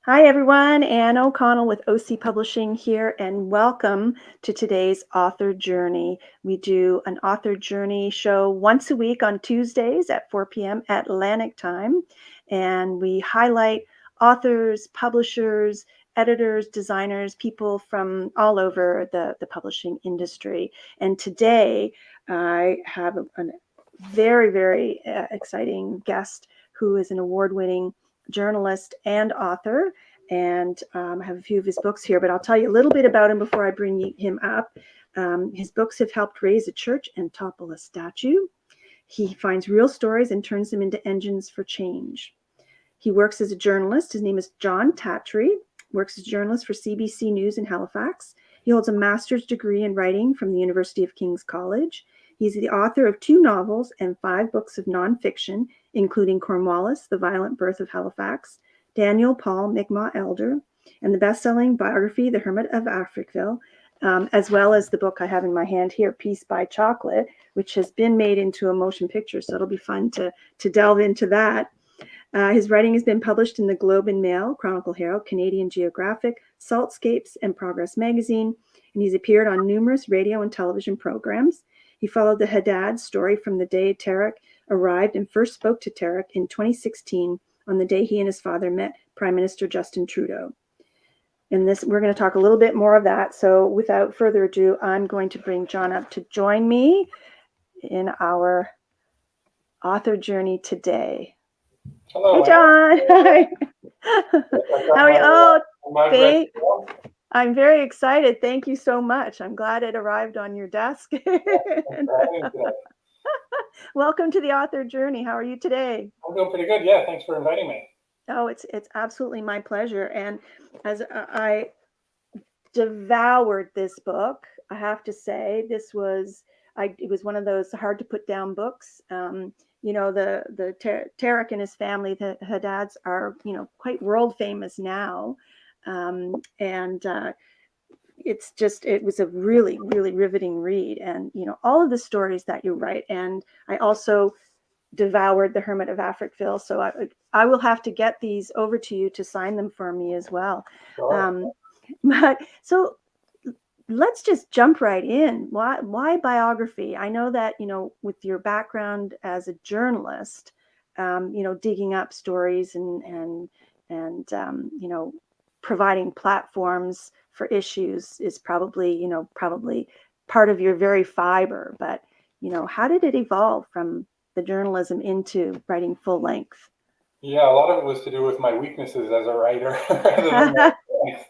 Hi, everyone. Anne O'Connell with OC Publishing here, and welcome to today's Author Journey. We do an Author Journey show once a week on Tuesdays at 4 p.m. Atlantic time, and we highlight authors, publishers, editors, designers, people from all over the publishing industry. And today I have a very exciting guest who is an award-winning journalist and author, and I have a few of his books here, but I'll tell you a little bit about him before I bring him up. His books have helped raise a church and topple a statue. He finds real stories and turns them into engines for change. He works as a journalist. His name is Jon Tattrie, works as a journalist for CBC News in Halifax. He holds a master's degree in writing from the University of King's College. He's the author of 2 novels and 5 books of nonfiction, including Cornwallis, The Violent Birth of Halifax, Daniel Paul, Mi'kmaq Elder, and the best-selling biography, The Hermit of Africville, as well as the book I have in my hand here, Peace by Chocolate, which has been made into a motion picture, so it'll be fun to delve into that. His writing has been published in the Globe and Mail, Chronicle Herald, Canadian Geographic, Saltscapes, and Progress Magazine, and he's appeared on numerous radio and television programs. He followed the Haddad story from the day Tarik arrived and first spoke to Tarik in 2016 on the day he and his father met Prime Minister Justin Trudeau. And we're going to talk a little bit more of that. So without further ado, I'm going to bring Jon up to join me in our author journey today. Hello. Hey, Jon. How are you? Oh, I'm very excited. Thank you so much. I'm glad it arrived on your desk. Welcome to the Author Journey. How are you today? I'm doing pretty good. Yeah, thanks for inviting me. Oh, it's absolutely my pleasure. And as I devoured this book, I have to say, it was one of those hard to put down books. Tarik and his family, the Haddads, are quite world famous now, it was a really riveting read, and all of the stories that you write. And I also devoured The Hermit of Africville, so I will have to get these over to you to sign them for me as well. Sure. But so let's just jump right in. Why biography? I know that with your background as a journalist, digging up stories and providing platforms for issues is probably part of your very fiber. But how did it evolve from the journalism into writing full length? Yeah, a lot of it was to do with my weaknesses as a writer rather than my strengths.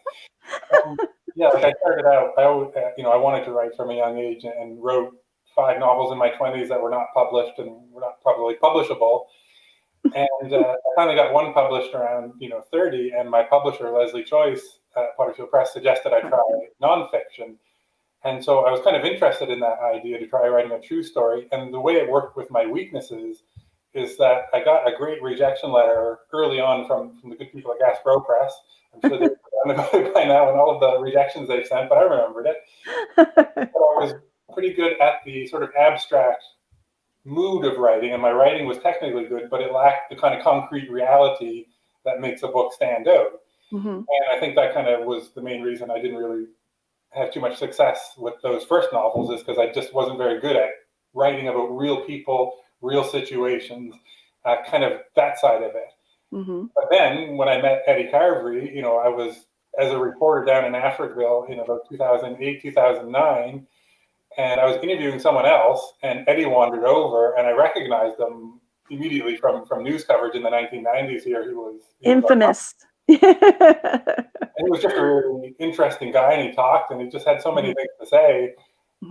Yeah, like I started out, I wanted to write from a young age and wrote 5 novels in my 20s that were not published and were not probably publishable. And I finally got one published around 30, and my publisher, Leslie Choice at Potterfield Press, suggested I try nonfiction. And so I was kind of interested in that idea to try writing a true story. And the way it worked with my weaknesses is that I got a great rejection letter early on from the good people at Gasbro Press. I'm sure they're forgotten about it by now and all of the rejections they've sent, but I remembered it. But I was pretty good at the sort of abstract mood of writing, and my writing was technically good, but it lacked the kind of concrete reality that makes a book stand out. Mm-hmm. And I think that kind of was the main reason I didn't really have too much success with those first novels, is because I just wasn't very good at writing about real people, real situations, kind of that side of it. Mm-hmm. But then when I met Eddie Carvery, I was as a reporter down in Africville in about 2008, 2009, and I was interviewing someone else, and Eddie wandered over, and I recognized him immediately from news coverage in the 1990s here. He was infamous. And he was just a really interesting guy, and he talked, and he just had so many things to say.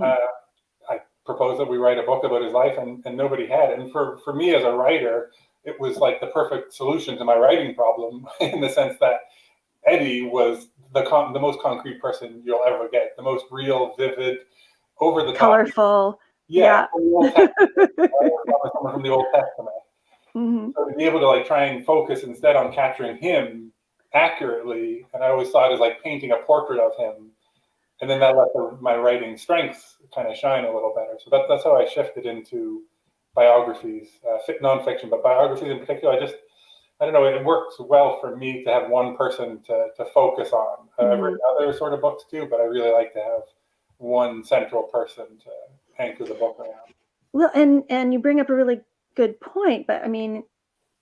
I proposed that we write a book about his life, and nobody had. And for me as a writer, it was like the perfect solution to my writing problem, in the sense that Eddie was the most concrete person you'll ever get, the most real, vivid, over the top, colorful. Yeah. From the Old Testament. Someone from the Old Testament. Mm-hmm. So to be able to try and focus instead on capturing him accurately, and I always thought it was like painting a portrait of him, and then that let my writing strengths kind of shine a little better. So that's how I shifted into biographies, nonfiction, but biographies in particular. I don't know, it works well for me to have one person to focus on. I've Hmm. written other sort of books too, but I really like to have one central person to anchor the book around. Well, and you bring up a really good point, but I mean,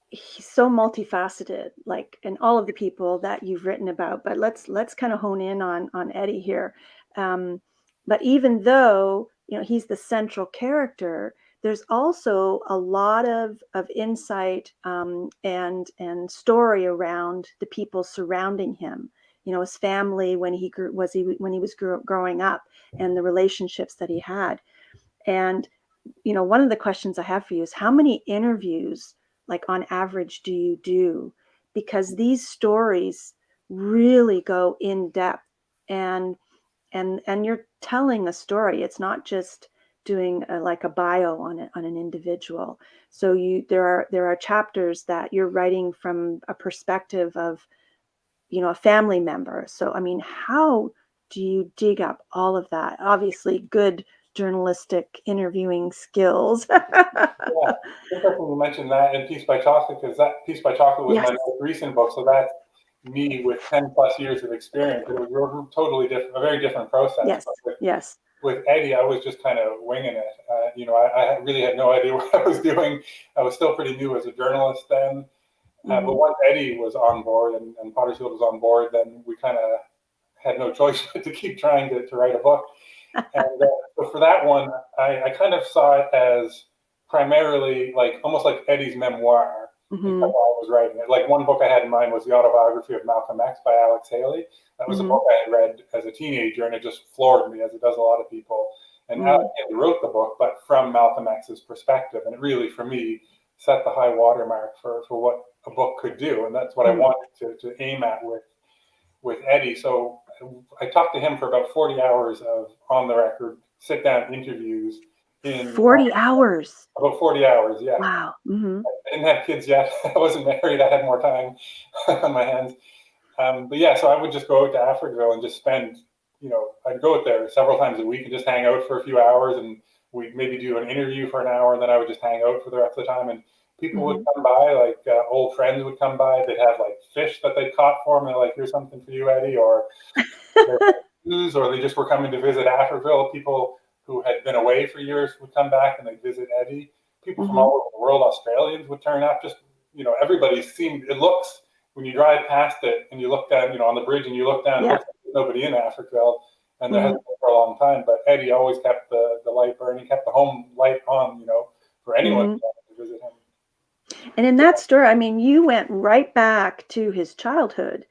he's so multifaceted, like in all of the people that you've written about. But let's kind of hone in on Eddie here. Um, but even though he's the central character, there's also a lot of insight and story around the people surrounding him. His family when he was growing up, and the relationships that he had. And one of the questions I have for you is how many interviews, like on average, do you do? Because these stories really go in depth, and and you're telling a story. It's not just doing like a bio on an individual. So there are chapters that you're writing from a perspective of a family member. So I mean, how do you dig up all of that? Obviously, good journalistic interviewing skills. Yeah, interesting you mentioned that in Piece by Chocolate, because that Piece by Chocolate was Yes, my most recent book. So that's me with 10 plus years of experience. It was totally different, a very different process. yes, But yes. with Eddie, I was just kind of winging it. I really had no idea what I was doing. I was still pretty new as a journalist then. But Hmm. once Eddie was on board and Pottersfield was on board, then we kind of had no choice but to keep trying to write a book. And so for that one, I kind of saw it as primarily like almost like Eddie's memoir. Is how Hmm. I was writing it. Like one book I had in mind was the autobiography of Malcolm X by Alex Haley. That was a Hmm. book I had read as a teenager, and it just floored me, as it does a lot of people. And Alex Hmm. Haley wrote the book, but from Malcolm X's perspective, and it really, for me, set the high watermark for what a book could do, and that's what I Hmm. wanted to aim at with Eddie. So I talked to him for about 40 hours of on the record sit down interviews in 40 hours. about 40 hours. Yeah. Wow. Hmm. I didn't have kids yet. I wasn't married. I had more time on my hands. But yeah, so I would just go out to Africville and just spend, I'd go out there several times a week and just hang out for a few hours, and we'd maybe do an interview for an hour, and then I would just hang out for the rest of the time. And people would Hmm. come by, like old friends would come by. They'd have like fish that they caught for me, like, here's something for you, Eddie, or or they just were coming to visit Africville. People who had been away for years would come back and they'd visit Eddie. People from Hmm. all over the world, Australians would turn up. Just everybody seemed. It looks when you drive past it and you look down, on the bridge and you look down, it Yeah. looks like there's nobody in Africville, and there Hmm. hasn't been for a long time. But Eddie always kept the light burning, kept the home light on, for anyone Hmm. who wanted to visit him. And in that story, I mean, you went right back to his childhood.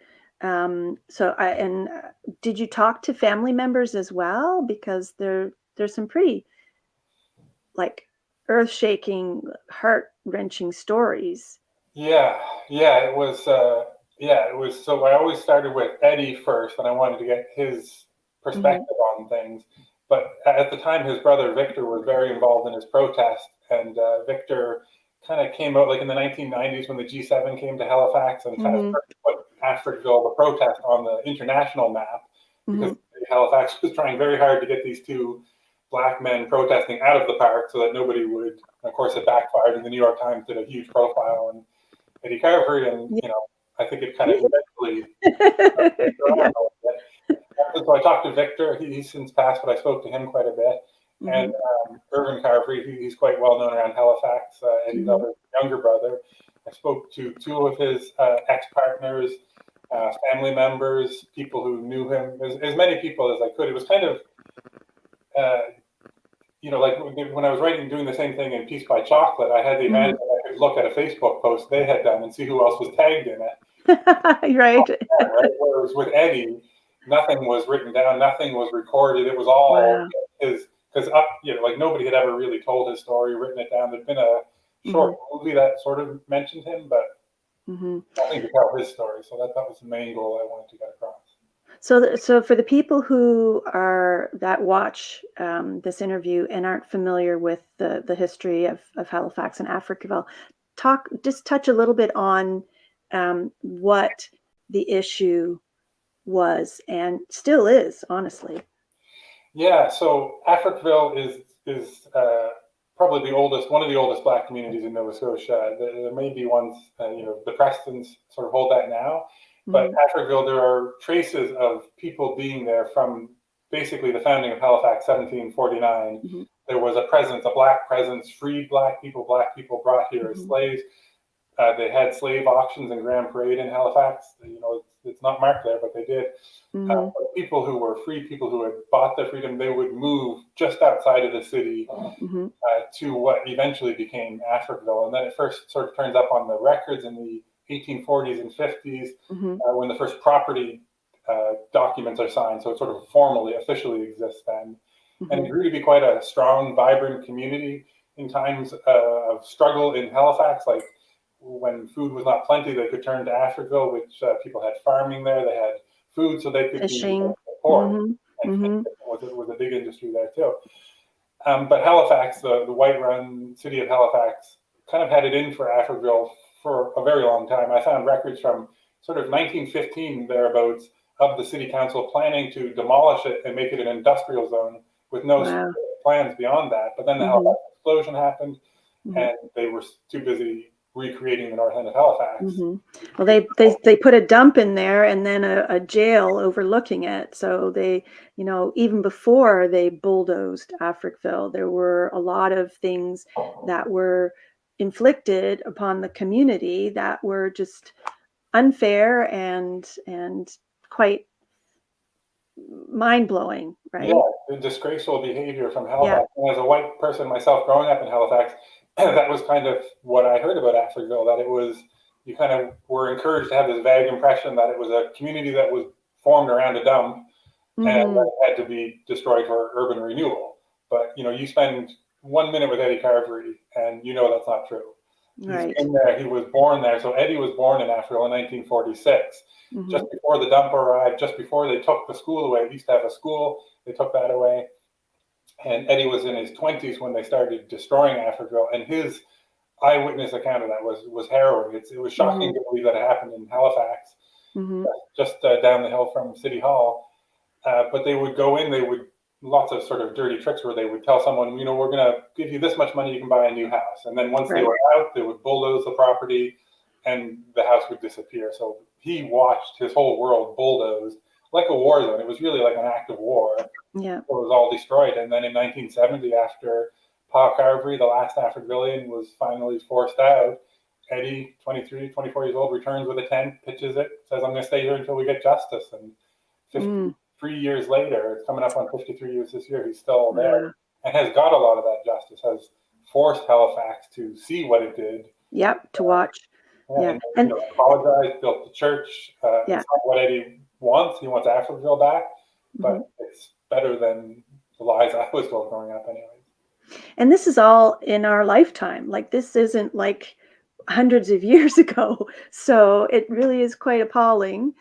Did you talk to family members as well? Because there's some pretty like earth-shaking, heart-wrenching stories. Yeah, yeah, it was. Yeah, it was. So I always started with Eddie first, and I wanted to get his Hmm. perspective on things. But at the time, his brother Victor was very involved in his protest, and Victor kind of came out like in the 1990s when the G7 came to Halifax and kind of Hmm. started to put Africville, the protest, on the international map because Hmm. Halifax was trying very hard to get these two black men protesting out of the park so that nobody would. Of course, it backfired, and the New York Times did a huge profile on Eddie Carver, and Yeah. I think it kind of eventually Yeah. around a little bit. So I talked to Victor. He's since passed, but I spoke to him quite a bit. And Hmm. Irvin Carver, he's quite well known around Halifax. Eddie's Hmm. other younger brother. I spoke to two of his ex-partners, family members, people who knew him, as many people as I could. It was kind of, uh, like when I was writing, doing the same thing in Piece by Chocolate, I had the Hmm. advantage that I could look at a Facebook post they had done and see who else was tagged in it. Right. Right? Whereas with Eddie, nothing was written down, nothing was recorded. It was all Wow. his, because like nobody had ever really told his story, written it down. There'd been a Hmm. short movie that sort of mentioned him, but Hmm. nothing to tell his story. So that was the main goal I wanted to get across. So for the people who are that watch this interview and aren't familiar with the history of Halifax and Africville, just touch a little bit on what the issue was and still is, honestly. Yeah, so Africville is probably one of the oldest Black communities in Nova Scotia. There may be ones, the Prestons sort of hold that now, but Africville, there are traces of people being there from basically the founding of Halifax, 1749. There was a presence, a Black presence, freed Black people brought here as slaves. They had slave auctions in Grand Parade in Halifax. It's not marked there, but they did. People who were free, people who had bought their freedom, they would move just outside of the city to what eventually became Africville. And then it first sort of turns up on the records in the 1840s and 50s when the first property documents are signed. So it sort of formally, officially exists then. And it grew to be quite a strong, vibrant community in times of struggle in Halifax, like when food was not plenty, they could turn to Africville, which people had farming there. They had food, so they could Fishing. be poor. And fishing was a big industry there too. But Halifax, the white-run city of Halifax, kind of had it in for Africville for a very long time. I found records from sort of 1915 thereabouts of the city council planning to demolish it and make it an industrial zone with no plans beyond that. But then the Halifax explosion happened, and they were too busy recreating the north end of Halifax. Well, they put a dump in there and then a jail overlooking it. So they, even before they bulldozed Africville, there were a lot of things that were inflicted upon the community that were just unfair and quite mind-blowing, right? Yeah, the disgraceful behavior from Halifax. And as a white person myself growing up in Halifax, that was kind of what I heard about Africville, that it was, you kind of were encouraged to have this vague impression that it was a community that was formed around a dump and that had to be destroyed for urban renewal. But, you spend 1 minute with Eddie Carvery and that's not true. Right. He's been there, he was born there. So Eddie was born in Africville in 1946. Just before the dump arrived, just before they took the school away. They used to have a school, they took that away. And Eddie was in his 20s when they started destroying Africville, and his eyewitness account of that was harrowing. It was shocking to believe that it happened in Halifax, just down the hill from City Hall. But they would go in, lots of sort of dirty tricks where they would tell someone, we're going to give you this much money, you can buy a new house. And then once they were out, they would bulldoze the property and the house would disappear. So he watched his whole world bulldozed like a war zone. It was really like an act of war. Yeah. It was all destroyed. And then in 1970, after Pa Carvery, the last Africvillian, was finally forced out, Eddie, 23, 24 years old, returns with a tent, pitches it, says, I'm going to stay here until we get justice. And 53 years later, it's coming up on 53 years this year, he's still there and has got a lot of that justice, has forced Halifax to see what it did. Yep, to watch. And apologized, built the church. It's not what Eddie wants. He wants Africville back, but it's better than the lies I was told growing up anyways. And this is all in our lifetime. Like, this isn't like hundreds of years ago. So it really is quite appalling.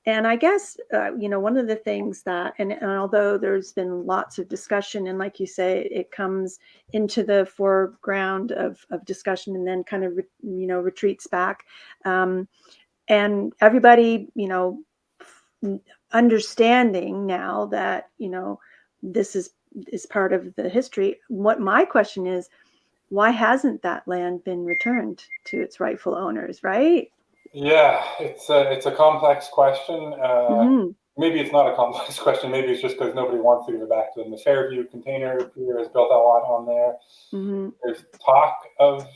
And I guess, one of the things that, and although there's been lots of discussion, and like you say, it comes into the foreground of discussion and then kind of, retreats back. And everybody, understanding now that, this is part of the history. What my question is, why hasn't that land been returned to its rightful owners, right? Yeah, it's a complex question. Maybe it's not a complex question. Maybe it's just because nobody wants to give it back to them. The Fairview Container Pier has built a lot on there. There's talk of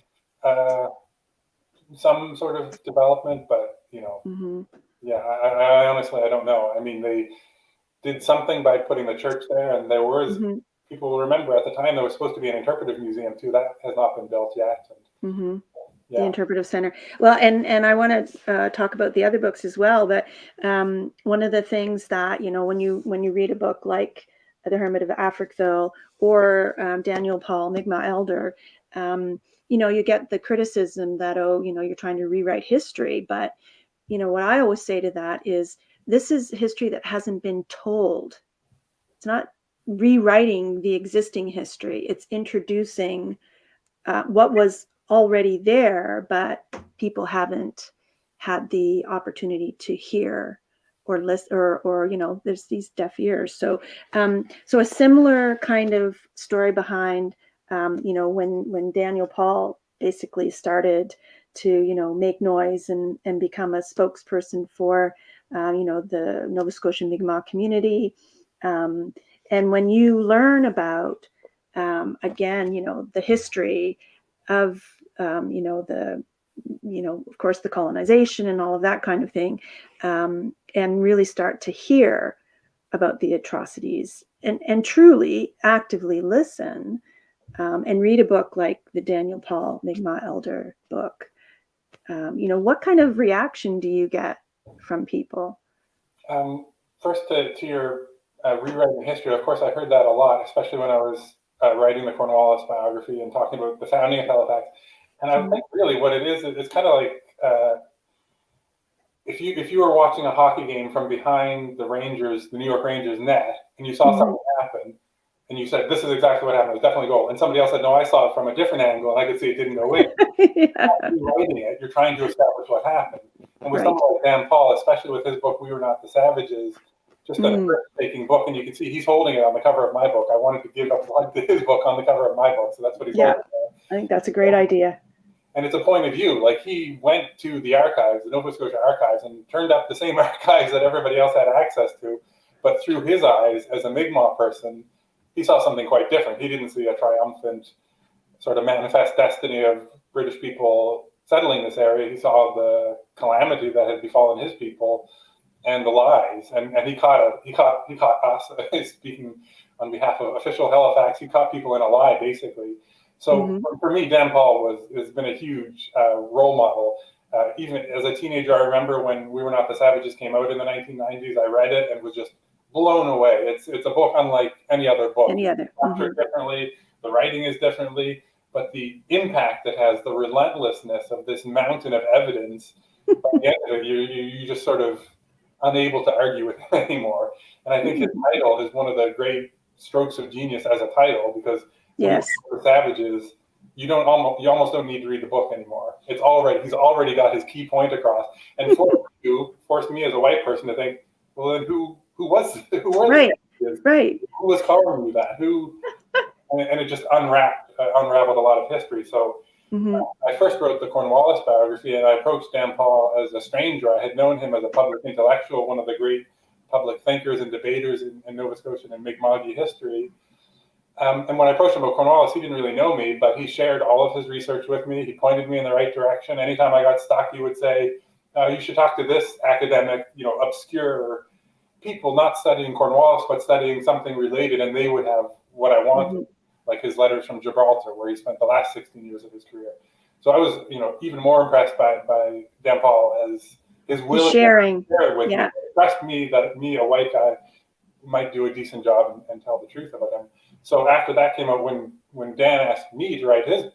some sort of development, but I honestly, I don't know. I mean, they did something by putting the church there, and there was people will remember at the time there was supposed to be an interpretive museum too. That has not been built yet. And, the Interpretive Center. Well, and I want to talk about the other books as well. But one of the things that, when you read a book like The Hermit of Africville or Daniel Paul, Mi'kmaq Elder, you get the criticism that, you're trying to rewrite history. But, what I always say to that is, this is history that hasn't been told. It's not rewriting the existing history. It's introducing what was already there, but people haven't had the opportunity to hear or listen, or there's these deaf ears. So a similar kind of story behind when Daniel Paul basically started to make noise and become a spokesperson for the Nova Scotian Mi'kmaq community. And when you learn about again the history of of course the colonization and all of that kind of thing, and really start to hear about the atrocities and truly actively listen, and read a book like the Daniel Paul Mi'kmaq Elder book, what kind of reaction do you get from people? First, to your rewriting history, of course, I heard that a lot, especially when I was writing the Cornwallis biography and talking about the founding of Halifax. And I think really what it is, it's kind of like if you were watching a hockey game from behind the New York Rangers net, and you saw something happen, and you said, "This is exactly what happened. It was definitely a goal." And somebody else said, "No, I saw it from a different angle, and I could see it didn't go in." Yeah. Rewriting it, you're trying to establish what happened. And with Right. someone like Dan Paul, especially with his book, "We Were Not the Savages," just a breathtaking book, and you can see he's holding it on the cover of my book. I wanted to give up his book on the cover of my book, so that's what he's holding. I think that's a great idea. And it's a point of view. Like, he went to the archives, the Nova Scotia archives, and turned up the same archives that everybody else had access to. But through his eyes, as a Mi'kmaq person, he saw something quite different. He didn't see a triumphant sort of manifest destiny of British people settling this area. He saw the calamity that had befallen his people and the lies. And he caught us, speaking on behalf of official Halifax, he caught people in a lie, basically. So for me, Dan Paul has been a huge role model. Even as a teenager, I remember when We Were Not the Savages came out in the 1990s, I read it and was just blown away. It's a book unlike any other book. It's structured differently, the writing is differently, but the impact it has, the relentlessness of this mountain of evidence, by the end of it, you just sort of unable to argue with him anymore. And I think his title is one of the great strokes of genius as a title, because yes, the Savages, you almost don't need to read the book anymore. He's already got his key point across, and forced me as a white person to think, well, then who were right, the Savages? Right. Who was calling you that? And it just unraveled a lot of history. So I first wrote the Cornwallis biography, and I approached Dan Paul as a stranger. I had known him as a public intellectual, one of the great public thinkers and debaters in Nova Scotian and Mi'kmaq history. And when I approached him about Cornwallis, he didn't really know me, but he shared all of his research with me. He pointed me in the right direction. Anytime I got stuck, he would say, "You should talk to this academic, obscure people, not studying Cornwallis, but studying something related, and they would have what I wanted." Like his letters from Gibraltar, where he spent the last 16 years of his career. So I was, even more impressed by Dan Paul as his willingness to share it with me. It impressed me that me, a white guy, might do a decent job and tell the truth about him. So after that came out, when Dan asked me to write his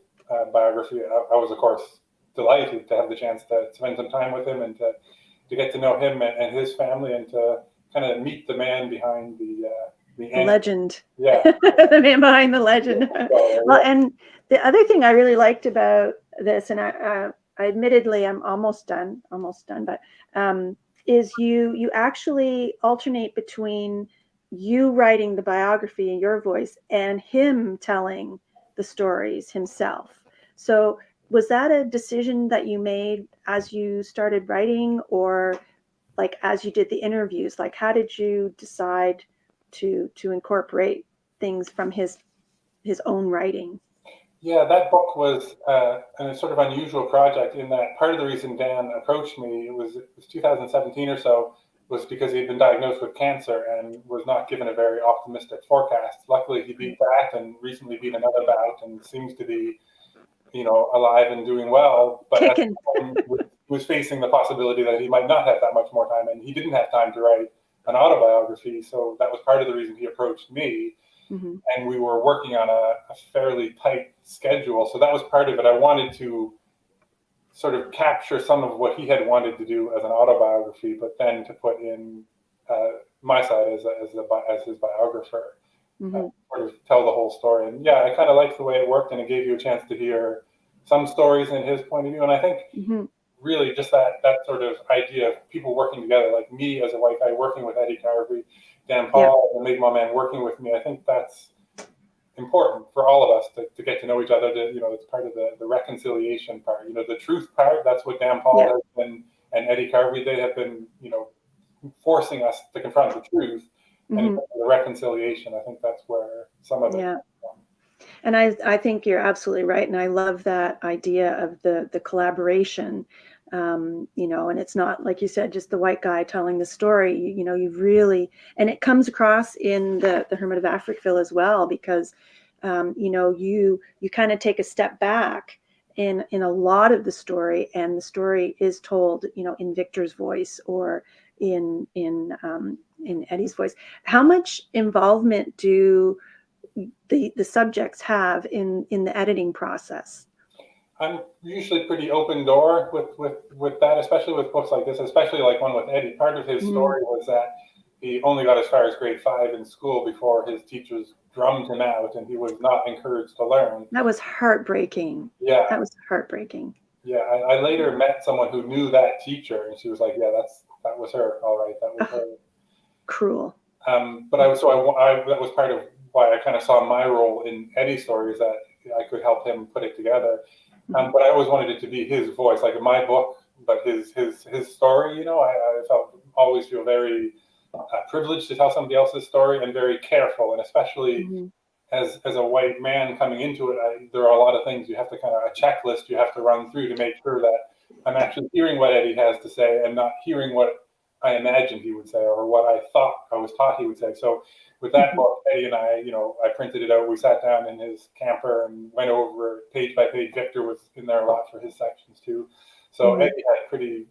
biography, I was, of course, delighted to have the chance to spend some time with him and to get to know him and his family, and to kind of meet the man behind the legend. Yeah. The man behind the legend. Well, and the other thing I really liked about this, and I admittedly I'm almost done, but is you actually alternate between you writing the biography in your voice and him telling the stories himself. So was that a decision that you made as you started writing, or like as you did the interviews? Like, how did you decide to incorporate things from his own writing? Yeah, that book was a sort of unusual project, in that part of the reason Dan approached me, it was 2017 or so, was because he had been diagnosed with cancer and was not given a very optimistic forecast. Luckily, he beat that and recently beat another bout and seems to be, alive and doing well. But at the time, was facing the possibility that he might not have that much more time, and he didn't have time to write an autobiography. So that was part of the reason he approached me. And we were working on a fairly tight schedule. So that was part of it. I wanted to sort of capture some of what he had wanted to do as an autobiography, but then to put in my side as his biographer, sort of tell the whole story. And yeah, I kind of liked the way it worked, and it gave you a chance to hear some stories in his point of view. And I think really just that sort of idea of people working together, like me as a white guy working with Eddie Carvey, Dan Paul, the Mi'kmaq man working with me. I think important for all of us to get to know each other. It's part of the reconciliation part. The truth part. That's what Dan Paul Yeah. has been, and Eddie Carvey. They have been, forcing us to confront the truth. And the reconciliation. I think that's where some of it. Yeah. And I think you're absolutely right. And I love that idea of the collaboration, and it's not, like you said, just the white guy telling the story. You've really, and it comes across in the Hermit of Africville as well, because, you kind of take a step back in a lot of the story, and the story is told, in Victor's voice or in Eddie's voice. How much involvement do the subjects have in the editing process? I'm usually pretty open door with that, especially with books like this, especially like one with Eddie. Part of his story was that he only got as far as grade 5 in school before his teachers drummed him out, and he was not encouraged to learn. That was heartbreaking. Yeah. That was heartbreaking. Yeah, I later met someone who knew that teacher, and she was like, "Yeah, that was her. All right, that was her." Cruel. But that was part of why I kind of saw my role in Eddie's story, is that I could help him put it together. But I always wanted it to be his voice, like in my book, but his story. I always feel very privileged to tell somebody else's story, and very careful, and especially as a white man coming into it, there are a lot of things you have to a checklist you have to run through to make sure that I'm actually hearing what Eddie has to say, and not hearing what I imagined he would say, or what I was taught he would say. So with that book, Eddie and I, I printed it out. We sat down in his camper and went over page by page. Victor was in there a lot for his sections too. So Eddie had pretty,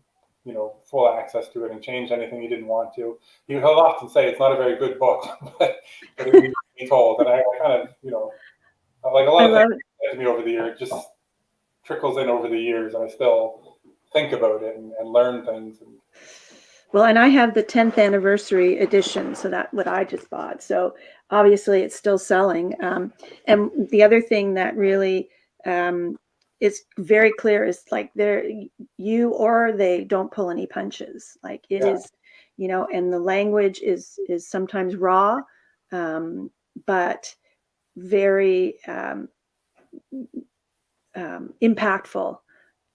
full access to it, and changed anything he didn't want to. He'll often say it's not a very good book, but it needs to be told. And I kind of, like a lot of things to me over the years, just trickles in over the years, and I still think about it and learn things. Well, and I have the 10th anniversary edition, so that's what I just bought. So obviously it's still selling. And the other thing that really is very clear is like you or they don't pull any punches. Like it is, and the language is sometimes raw, but very impactful.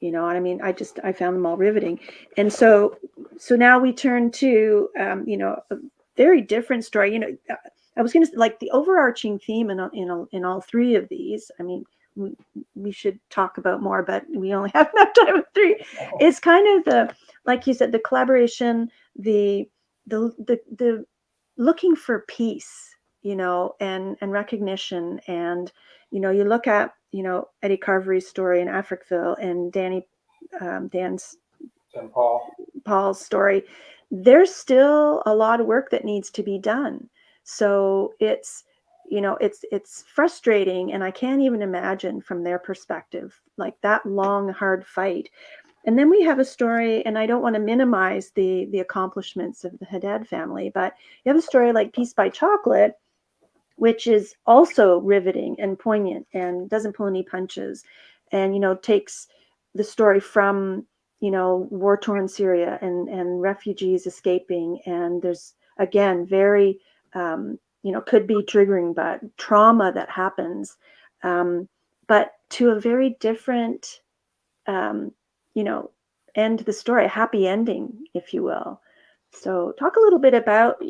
You know what I mean? I found them all riveting. And so now we turn to, a very different story. I was going to like the overarching theme in all three of these. I mean, we should talk about more, but we only have enough time with three. It's kind of like you said, the collaboration, the looking for peace, and recognition. And, you look at, Eddie Carvery's story in Africville, and Dan's Paul's story. There's still a lot of work that needs to be done. So it's frustrating, and I can't even imagine from their perspective, like that long, hard fight. And then we have a story, and I don't want to minimize the accomplishments of the Haddad family, but you have a story like Peace by Chocolate, which is also riveting and poignant and doesn't pull any punches, and takes the story from war-torn Syria and refugees escaping, and there's again very could be triggering, but trauma that happens, but to a very different end the story, a happy ending, if you will. So talk a little bit about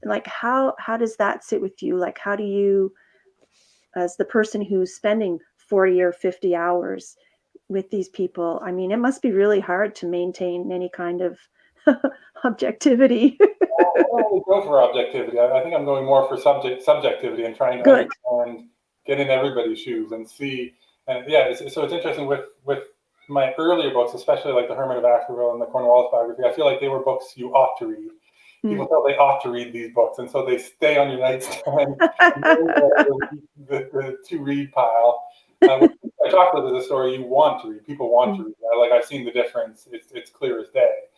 like how does that sit with you? Like how do you, as the person who's spending 40 or 50 hours with these people, I mean, it must be really hard to maintain any kind of objectivity. I don't really go for objectivity. I think I'm going more for subjectivity, and trying to understand, get in everybody's shoes and see. And so it's interesting with my earlier books, especially like the Hermit of Africville and the Cornwallis biography. I feel like they were books you ought to read. People felt they ought to read these books, and so they stay on your nightstand, the to-read pile. Chocolate is a story you want to read. People want to read. Like I've seen the difference. It's clear as day.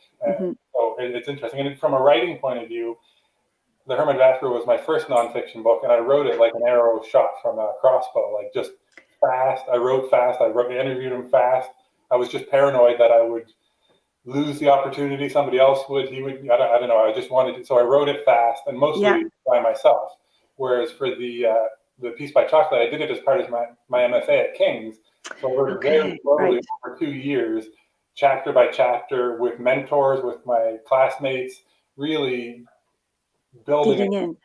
So it's interesting. And from a writing point of view, The Hermit of Africville was my first nonfiction book, and I wrote it like an arrow shot from a crossbow, like just fast. I wrote fast. I interviewed him fast. I was just paranoid that I would lose the opportunity. Somebody else would. He would. I don't know. I just wanted it, so I wrote it fast and mostly by myself. Whereas for the the Piece by Chocolate, I did it as part of my MFA at King's. So I wrote it very Okay, slowly right. over 2 years, chapter by chapter, with mentors, with my classmates, really building it Digging in.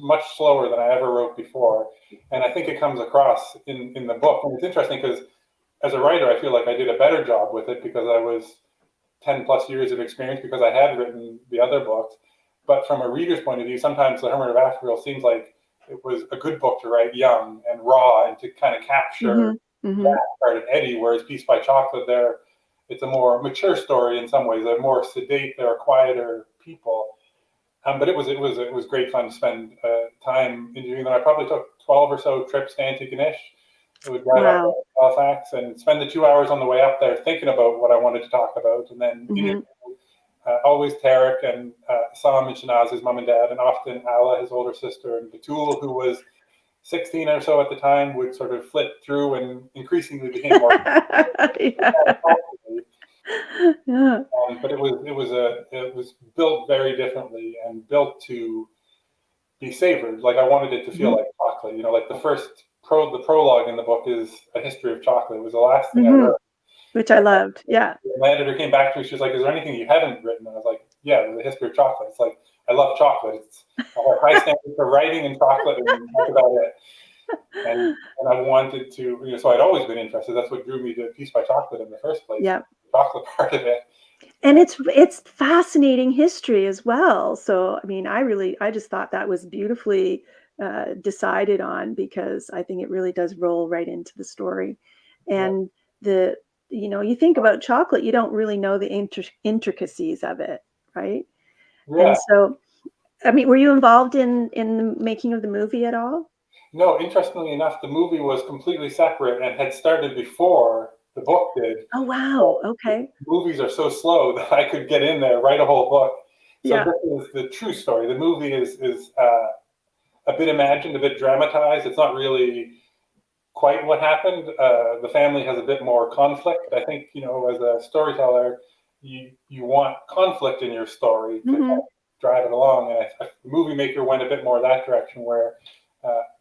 much slower than I ever wrote before. And I think it comes across in the book. And it's interesting because as a writer, I feel like I did a better job with it because I was 10 plus years of experience because I had written the other books. But from a reader's point of view, sometimes The Hermit of Africville seems like it was a good book to write young and raw and to kind of capture Mm-hmm. Mm-hmm. that part of Eddie, whereas Piece by Chocolate, it's a more mature story in some ways. They're more sedate, they're quieter people. But it was great fun to spend time interviewing them. I probably took 12 or so trips to Antigonish. I would drive up to Wow. Halifax and spend the 2 hours on the way up there thinking about what I wanted to talk about, and then Mm-hmm. always Tarek and Sam and Shanaz, his mom and dad, and often Ala, his older sister, and Batul, who was 16 or so at the time, would sort of flit through and increasingly became more. Yeah. Yeah. But it was built very differently and built to be savored. Like I wanted it to feel Mm-hmm. like chocolate. Like the prologue in the book is a history of chocolate. It was the last thing I Mm-hmm. wrote. Which I loved. Yeah. My editor came back to me. She's like, "Is there anything you haven't written?" And I was like, "Yeah, the history of chocolate." It's like I love chocolate. I have high standards for writing and chocolate, and that's about it. And I wanted to, so I'd always been interested. That's what drew me to Piece by Chocolate in the first place. Yeah. The chocolate part of it. And it's fascinating history as well. So I mean, I just thought that was beautifully decided on because I think it really does roll right into the story. Yeah, And the you think about chocolate, you don't really know the intricacies of it, right? yeah. And so, I mean, were you involved in the making of the movie at all? No, interestingly enough, the movie was completely separate and had started before the book did. Oh wow. Okay. Movies are so slow that I could get in there, write a whole book. So Yeah. this is the true story. The movie is a bit imagined, a bit dramatized. It's not really quite what happened. The family has a bit more conflict. I think as a storyteller, you want conflict in your story to kind Hmm. of drive it along. And the movie maker went a bit more that direction, where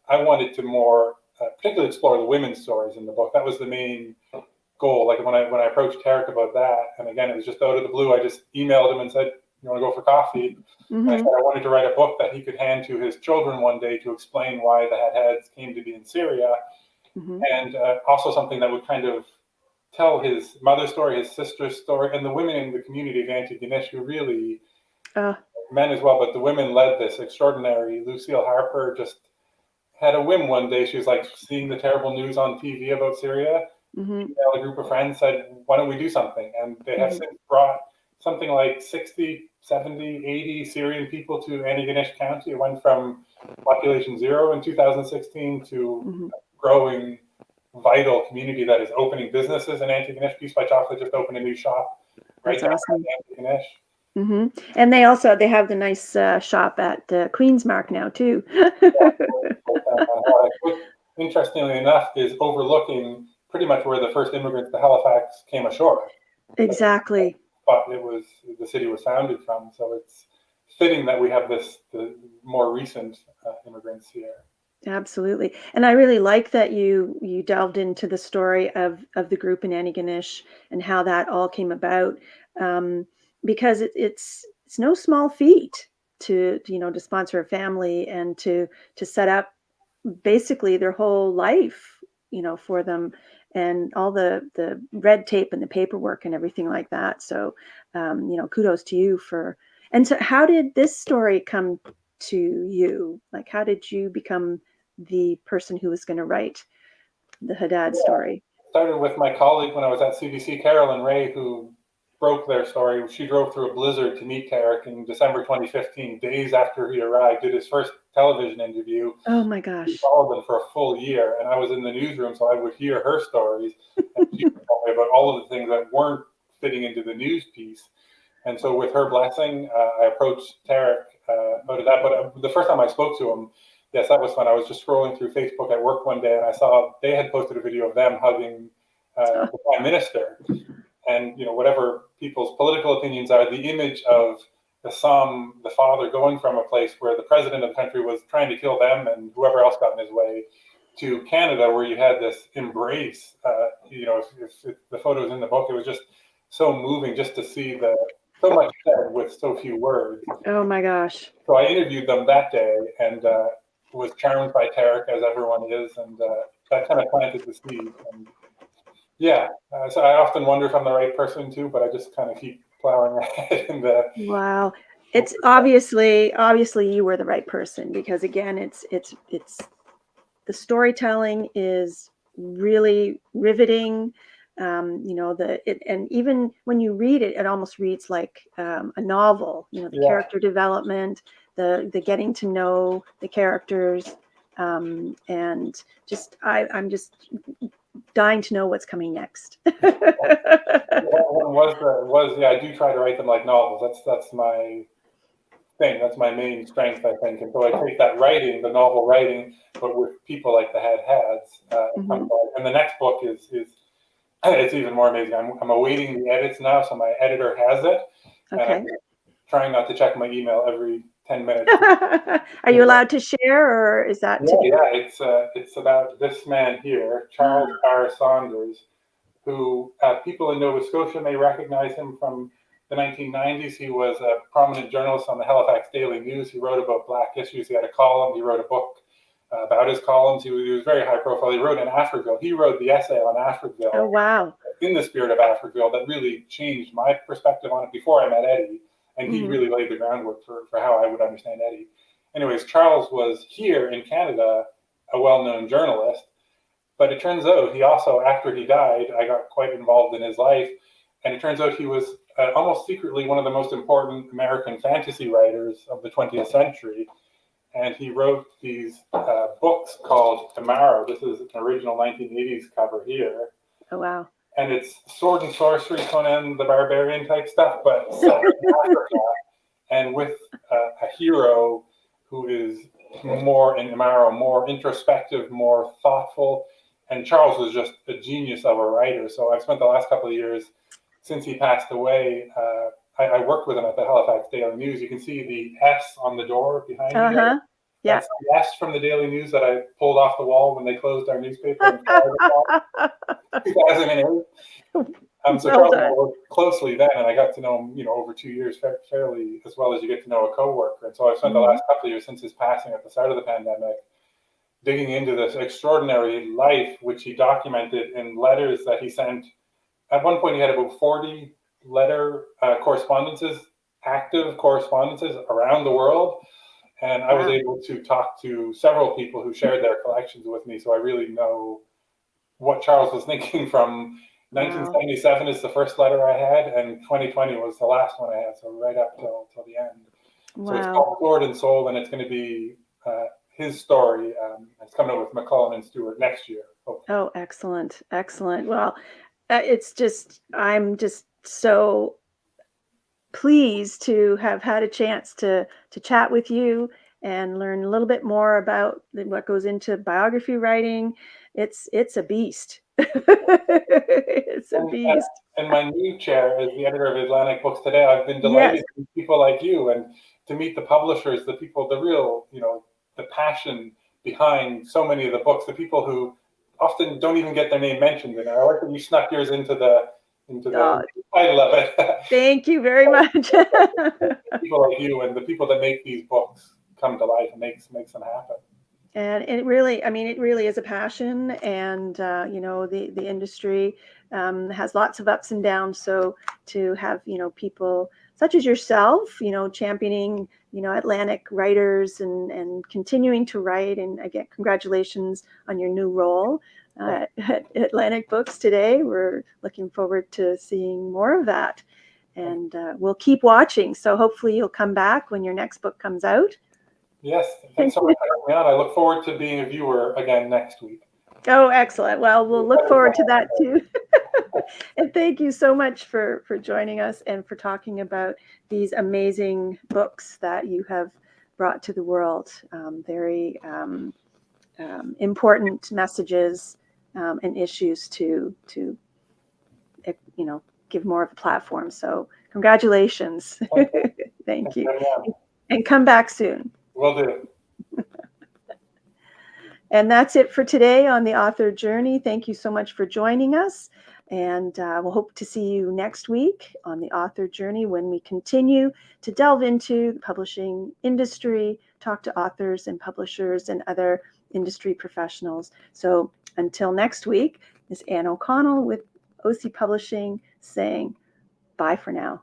I wanted to more particularly explore the women's stories in the book. That was the main goal. Like when I approached Tarek about that, and again, it was just out of the blue. I just emailed him and said, "You want to go for coffee?" And I said Hmm. I wanted to write a book that he could hand to his children one day to explain why the Haddads came to be in Syria, Hmm. and also something that would kind of tell his mother's story, his sister's story, and the women in the community of Antigonish who really, Uh, men as well, but the women led this extraordinary. Lucille Harper just had a whim one day. She was like seeing the terrible news on TV about Syria. hmm. A group of friends said, "Why don't we do something?" And they have Hmm. since brought something like 60, 70, 80 Syrian people to Antigonish County. It went from population zero in 2016 to Hmm. a growing, vital community that is opening businesses in Antigonish. Piece by Chocolate just opened a new shop right That's downtown awesome. Antigonish. Hmm. And they have the nice shop at Queen's Mark now too. Which, interestingly enough, is overlooking pretty much where the first immigrants to Halifax came ashore. Exactly. But the city was founded from. So it's fitting that we have the more recent immigrants here. Absolutely. And I really like that you delved into the story of the group in Antigonish and how that all came about. Um, because it's no small feat to sponsor a family and to set up basically their whole life, for them, and all the red tape and the paperwork and everything like that. So, kudos to you for. And so, how did this story come to you? Like, how did you become the person who was going to write the Haddad story? Started with my colleague when I was at CBC, Carolyn Ray, who broke their story. She drove through a blizzard to meet Tarek in December 2015, days after he arrived, did his first television interview. Oh my She gosh. followed them for a full year, and I was in the newsroom, so I would hear her stories, and she would tell me about all of the things that weren't fitting into the news piece. And so, with her blessing, I approached Tarek about that. But the first time I spoke to him, yes, that was fun. I was just scrolling through Facebook at work one day, and I saw they had posted a video of them hugging Oh, the prime minister. And whatever people's political opinions are, the image of the father going from a place where the president of the country was trying to kill them and whoever else got in his way, to Canada, where you had this embrace. If the photos in the book, it was just so moving just to see so much said with so few words. Oh my gosh. So I interviewed them that day and was charmed by Tarek, as everyone is, and that kind of planted the seed. And yeah, so I often wonder if I'm the right person too, but I just kind of keep plowing ahead in the. Wow. It's obviously you were the right person, because again, it's the storytelling is really riveting. And even when you read it, it almost reads like a novel. The character development, the getting to know the characters, and I'm just dying to know what's coming next. Yeah, I do try to write them like novels. That's my thing. That's my main strength, I think. And so I take that writing, the novel writing, but with people like the Hads. And the next book is it's even more amazing. I'm awaiting the edits now, so my editor has it. Okay. And I'm trying not to check my email every 10 minutes. Are you allowed to share, or is that? It's about this man here, Charles R. Saunders, who people in Nova Scotia may recognize him from the 1990s. He was a prominent journalist on the Halifax Daily News. He wrote about Black issues. He had a column. He wrote a book about his columns. He was very high profile. He wrote in Africville. He wrote the essay on Africville. Oh, wow. In the spirit of Africville, that really changed my perspective on it before I met Eddie. And he really laid the groundwork for how I would understand Eddie. Anyways, Charles was here in Canada, a well-known journalist. But it turns out he also, after he died, I got quite involved in his life. And it turns out he was almost secretly one of the most important American fantasy writers of the 20th century. And he wrote these books called Tomorrow. This is an original 1980s cover here. Oh, wow. And it's sword and sorcery, Conan the Barbarian type stuff, but set in Africa, and with a hero who is more in Tomorrow, more introspective, more thoughtful. And Charles was just a genius of a writer. So I've spent the last couple of years since he passed away. I worked with him at the Halifax Daily News. You can see the S on the door behind me. There. Yeah. That's the S from the Daily News that I pulled off the wall when they closed our newspaper in 2008. So Charles and I worked closely then, and I got to know him, over 2 years fairly as well as you get to know a coworker. And so I've spent the last couple of years since his passing at the start of the pandemic digging into this extraordinary life, which he documented in letters that he sent. At one point, he had about 40 letter correspondences, active correspondences around the world. And I was able to talk to several people who shared their collections with me. So I really know what Charles was thinking. From 1977 is the first letter I had, and 2020 was the last one I had. So right up till the end. So it's called Sword and Soul, and it's going to be his story. It's coming out with McClellan and Stewart next year. Hopefully. Oh, excellent. Excellent. Well, I'm just so pleased to have had a chance to chat with you and learn a little bit more about what goes into biography writing. It's a beast. It's a beast. In my new chair as the editor of Atlantic Books Today, I've been delighted to meet people like you and to meet the publishers, the people, the real, the passion behind so many of the books, the people who often don't even get their name mentioned. And I like that you snuck yours into the title of it. Thank you very much. People like you and the people that make these books come to life and makes them happen. And it really is a passion, and the industry has lots of ups and downs. So to have people such as yourself, championing Atlantic writers and continuing to write, and again, congratulations on your new role at Atlantic Books Today. We're looking forward to seeing more of that, and we'll keep watching. So hopefully you'll come back when your next book comes out. Yes, thanks so much for having me on. I look forward to being a viewer again next week. Oh, excellent. Well, we'll look forward to that too. And thank you so much for joining us and for talking about these amazing books that you have brought to the world. Very important messages and issues to give more of a platform. So congratulations. Thank you. Yeah, And come back soon. will do. And that's it for today on the author journey. Thank you so much for joining us. And we'll hope to see you next week on the author journey when we continue to delve into the publishing industry, talk to authors and publishers and other industry professionals. So until next week, Ms. Ann O'Connell with OC Publishing saying bye for now.